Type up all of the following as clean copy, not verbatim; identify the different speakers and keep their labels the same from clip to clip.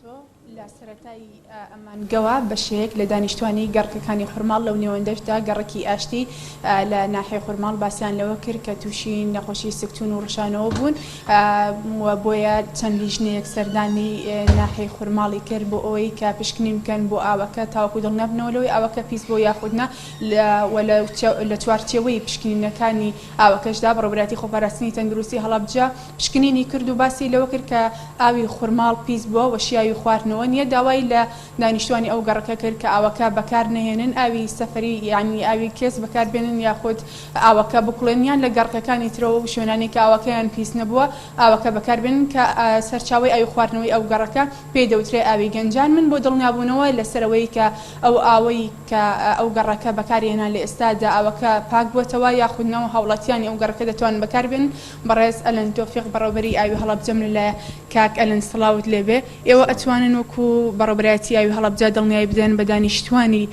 Speaker 1: تۆ لە سەرەتای ئەمانگەوە بە شەیەک لە دانیشتوانی گەڕکەکانی خورماڵ لەو نێوەندەشدا گەڕکی ئاشتی لە ناحیە خورماڵ باسییان لەوە کرد کە تووشی نەخۆشی سکتون و ڕشانەوە بوون بۆیە چەند لیژنەیەک سەردانی ناحیە خورماڵی کرد بۆ ئەوەی کە پشکنی بکەن بۆ ئاوەکە تاوەکو دڵنەبنەوە لەوەی ئاوەکە پیس بۆ یاخودنا لە چوارچێوەی پشکنینەکانی ئاوەکەشدا بەڕێوەبەری خۆپاراستنی تەندروستی هەڵەبجە پشکنینی کرد و باسی لەوە کرد کە ئاوی خورماڵ پیس بووە وەشیاوی خواردنەوە نییە داوای لە دانیشتوانی ئەو گەڕەکە کرد کە ئاوەکە بەکار نهێنن ئاوی سەفەری یعنی ئاوی کێس بەکاربێنن یاخود ئاوەکە بکڵێنیان لە گەڕکەکانی ترەوە و شوێنانی کە ئاوەکەیان پیس نەبووە ئاوەکە بەکاربێنن کە سەرچاوی ئاوی خواردنەوەی ئەو گەڕەکە پێی دەوترێ ئاوی گەنجان من بۆ دڵنیابوونەوە لەسەرەوەی کە ئەو ئاوەی کە ئەو گەڕەکە بەکارهێنا لە ئێستادا ئاوەکە پاک بووەتەوە یاخودنەوە هاوڵاتیانی ئەو گەڕەکە دەتوانن بەکاربێنن بەڕێز ئەلەن تۆفیق بەڕێوەبەری ئاوی هەڵەبجەم لە کاک ئەلەن سڵاوت لێبێ ئێوە ئەتوانن وەکو بەڕێوەبەرایەتی ئاوی هەڵەبجە دڵنیایی بدەن بە دانیشتوانی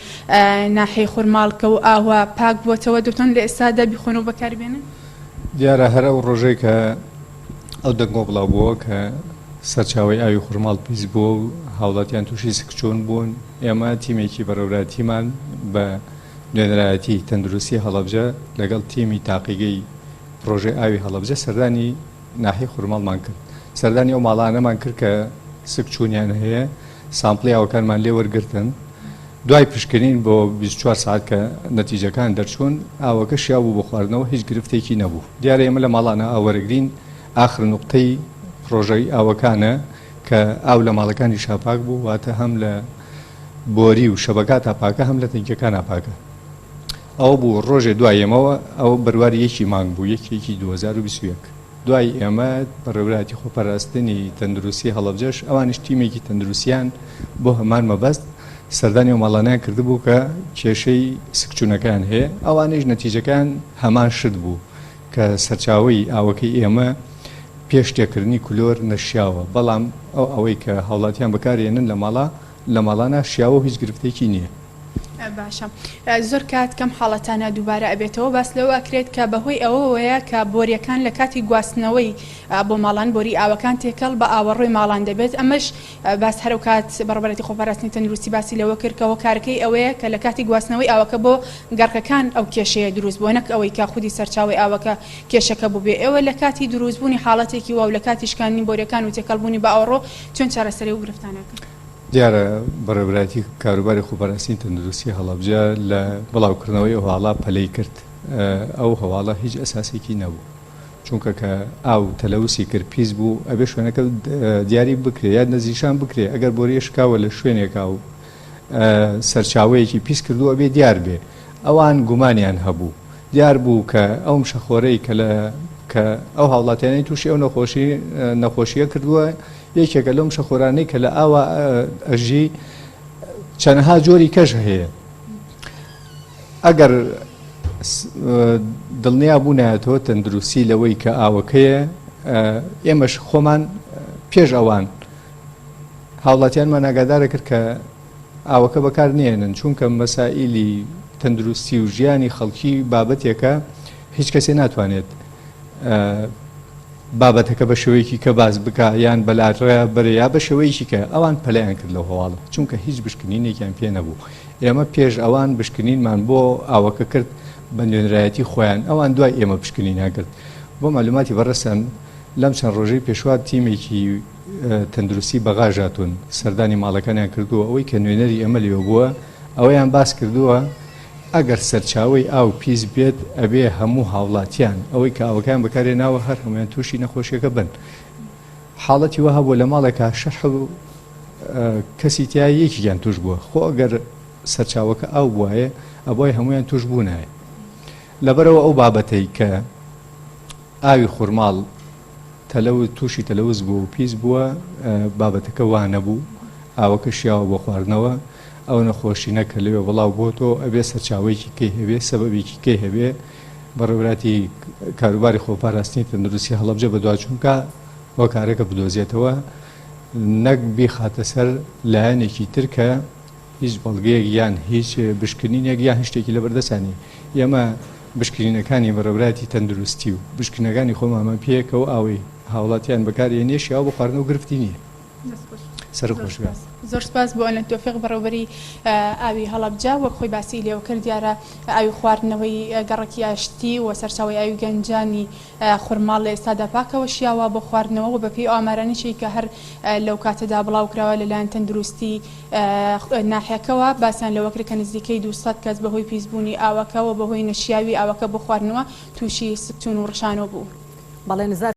Speaker 1: ناحیەی خورماڵ کە و ئاوا پاک بووەتەوە دەتوان لە ئێستادا بیخۆن و بەکاربێنن
Speaker 2: دیارە هەر ئەو ڕۆژەی کە ئەو دەنگۆ بڵاو بووە کە سەرچاوی ئاوی خورماڵ پیس بووە و هاوڵاتیان تووشی سکچۆن بوون ئێمە تیمێکی بەڕێوەبەرایەتیمان بە نوێنەرایەتی تەندروستی هەڵەبجە لەگەڵ تیمی تاقیگەی پرۆژەی ئاوی هەڵەبجە سەردانی ناحیەی خورماڵمان کرد سەردانی ئەو ماڵانەمان کرد کە سکچوونیان هەیە سامپڵی ئاوەکانمان لێ وەرگرتن دوای پشکنین بۆ 24 ساعت کە نەتیجەکان دەرچوون ئاوەکە شیا بوو بۆ خواردنەوە هیچ گرفتێکی نەبوو دیارە ئێمە لە ماڵانە ئاوەرەگرین ئاخر نوقتەی پرۆژەی ئاوەکانە کە ئاو لە ماڵەکانی شاپاک بوو واتە هەم لە بۆری و شەبەکات پاکە هەم لە تەنکیەکان پاکە ئەو بوو ڕۆژێ دوای ئێمەوە ئەو بەرواری یەکی مانگ بوو یەکێکی 2021 دوای ئێمە بەڕێوەبەری خۆپاراستنی تەندروستی هەڵەبجەش ئەوانش تیمێکی تەندروستیان بۆ هەمان مەبەست سەردانی و ماڵانیان کردبوو کە کێشەی سکچوونەکان هەیە ئەوانش نەتیجەکان هەمان شت بوو کە سەرچاوی ئاوەکەی ئێمە پێش تێکردنی کولۆر نەشیاوە بەڵام ئەوەی کە هاوڵاتیان بەکارهێنن لە ماڵانە شیاوە هیچ گرفتێکی نییە
Speaker 1: باشە زۆر کات کەم حاڵەتانە دووبارە ئەبێتەوە باس لەوە ئەکرێت کە بەهۆی ئەوەیە کە بۆریەکان لە کاتی گواستنەوەی بۆ ماڵان بۆری ئاوەکان تێکەڵ بە ئاوەڕۆی ماڵان دەبێت ئەمەش باس هەرو کات بەڕێوەبەری خۆپاراستنی تەندروستی باسی لەوە کردکەوە کارەکەی ئەوەیە کە لە کاتی گواستنەوەی ئاوەکە بۆ گەڕکەکان ئەو کێشەیە دروست بووە نەک ئەوەی کا خودی سەرچاوی ئاوەکە کێشەکە بوو بێ ئێوە لە کاتی دروستبوونی حاڵەتێکی وا و لە کاتی شکاندنی بۆریەکان و تێکەڵبوونی بە ئاوەڕۆ چۆن چارەسەری و گرفتانەکە
Speaker 2: دیارە بەڕێوەبەری کاروباری خۆپاراستنی تەندروستی هەڵەبجە لە بڵاوکردنەوەی ئەو هەواڵە پەلەی کرد ئەو هەواڵە هیچ ئەساسێکی نەبوو چونکە کە ئاو تەلەوسی کرد پیس بوو ئەبێ شوێنەکە دیاری بکرێ یا نەزیشان بکرێ ئەگەر بۆریە شکاوە لە شوێنێکا و سەرچاوەیەکی پیس کردو ئەبێ دیار بێ ئەوان گومانیان هەبوو دیار بوو کە ئەو شەخۆرەی کە ئەو هاوڵاتیانی تووشی ئەو نەخۆشیە کردووە یەکێکە لەم شەخۆرانەی کە لە ئاوە ئەژی چەندها جۆری کەش هەیە ئەگەر دڵنیا بوونایەتەوە تەندروستی لەوەی کە ئاوەکەیە ئێمەش خۆمان پێش ئەوان هاوڵاتیانمان ئاگادارە کرد کە ئاوەکە بەکار نێنن چونکە مەسائیلی تەندروستی و ژیانی خەڵکی بابەتێکە هیچ کەسێ ناتوانێت بابەتەکە بە شێوەیەکی کە باز بکە یان بەلاتڕەیە بەرە یا بە شێوەیەکی کە ئەوان پەلەیان کرد لەو هەواڵە چونکە هیچ بشکنینێکیان پێ نەبوو ئێمە پێش ئەوان بشکنینمان بۆ ئاوەکە کرد بە نوێنەرایەتی خۆیان ئەوان دوای ئێمە بشکنینیان کرد بۆ معلوماتی بەڕەسەن لەم چەند ڕۆژەی پێشوات تیمێکی تەندروستی بەغاژاتون سەردانی ماڵەکانیان کردووە ئەوەی کە نوێنەری ئەمە لێوە بووە ئەوەیان باس کردووە ئەگەر سەرچاوی ئاو پیس بێت ئەبێ هەموو هاوڵاتیان ئەوەی کە ئاوەکان بەکارهێناوە هەر هەمویان تووشی نەخۆشیەکە بن حاڵەتی وە هەبووە لە ماڵێکە شەح کەسی تیا یەکیان توش بووە خۆ ئەگەر سەرچاوەکە ئاو بووایە ئەبووای هەمویان توش بوونایە لەبەرەوە ئەو بابەتەی کە ئاوی خورماڵ تووشی تەلەوز بووە و پیس بووە بابەتەکە وانە بوو ئاوەکە شیاوە بۆ خواردنەوە ئەو نەخۆشینە کە لەوێ بڵاو بۆتەوە ئەبێ سەرچاوەیەکی کەی هەبێ سەبەبێکی کەی هەبێ بەڕێوەبەری کاروباری خۆپاراستنی تەندروستی هەڵەبجە بەدواچوونکە بۆ کارێکە بدۆزێتەوە نەک بیخاتە سەر لایەنێکی تر کە هیچ بەڵگەیەک یان هیچ بشکنینێک یان هیچ شتێکی لەبەردەسانی ئێمە بشکنینەکانی بەڕێوەبەری تەندروستی و بشکنەکانی خۆمانمان پێیەکەوە ئاوەی هاوڵاتیان بەکارهێنێ شیاو بۆ خواردنەوە گرفتی نییە سەرخۆش بێ.
Speaker 1: زۆر سپاس بۆ ئەلەن تۆفیق بەڕێوەبەری ئاوی هەڵەبجا وەک خۆی باسی لێوە کرد دیارە ئاوی خواردنەوەی گەڕێکی ئاشتی و سەرچاوی ئاوی گەنجانی خورماڵ لە ئێستادا پاکەوە شیاوە بۆ خواردنەوە و بەپێی ئامارانیشی کە هەر لەو کاتەدا بڵاوکراوە لەلایەن تەندروستی ناحیەکەوە باسان لەوە کرد کە نزیکەی 200 کەس بەهۆی پیسبوونی ئاوەکەەوە بەهۆی نەشیاوی ئاوەکە بۆ خواردنەوە تووشی سکتون و ڕشانۆ بوو.
Speaker 3: بەڵێ نزار